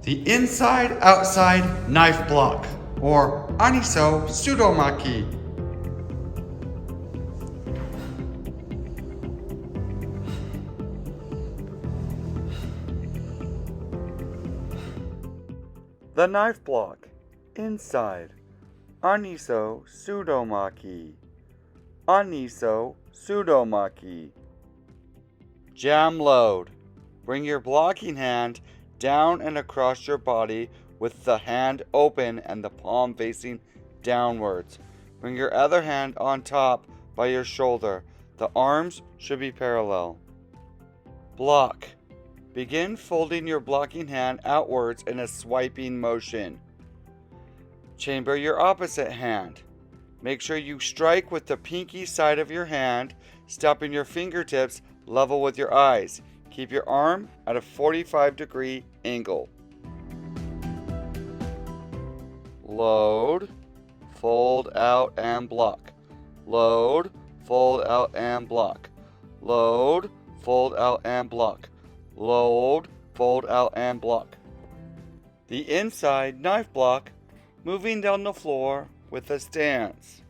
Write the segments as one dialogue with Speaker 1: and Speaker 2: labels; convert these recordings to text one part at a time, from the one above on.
Speaker 1: The inside-outside knife block, or Ahnehso Sudomaki. The knife block, inside, Ahnehso Sudomaki. Ahnehso Sudomaki. Jam load. Bring your blocking hand down and across your body with the hand open and the palm facing downwards. Bring your other hand on top by your shoulder. The arms should be parallel. Block. Begin folding your blocking hand outwards in a swiping motion. Chamber your opposite hand. Make sure you strike with the pinky side of your hand, stopping your fingertips level with your eyes. Keep your arm at a 45-degree angle. Load, fold out and block. Load, fold out and block. Load, fold out and block. Load, fold out and block. The inside knife block, moving down the floor with a stance.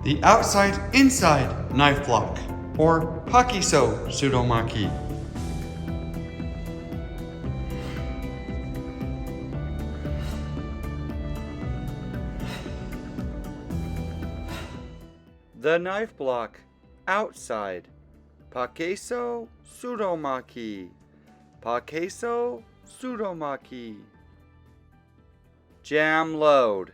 Speaker 1: The outside-inside knife block, or Pahkehso Sudomaki. The knife block, outside, Pahkehso Sudomaki. Pahkehso Sudomaki. Jam load.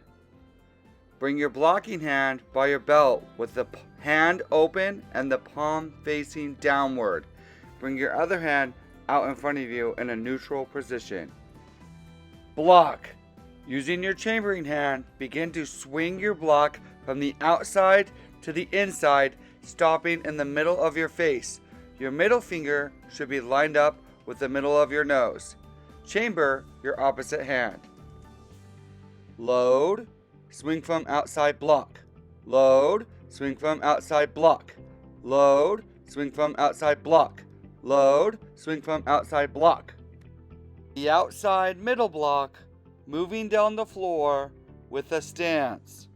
Speaker 1: Bring your blocking hand by your belt with the hand open and the palm facing downward. Bring your other hand out in front of you in a neutral position. Block. Using your chambering hand, begin to swing your block from the outside to the inside, stopping in the middle of your face. Your middle finger should be lined up with the middle of your nose. Chamber your opposite hand. Load. Swing from outside block. Load, swing from outside block. Load, swing from outside block. Load, swing from outside block. The outside middle block, moving down the floor with a stance.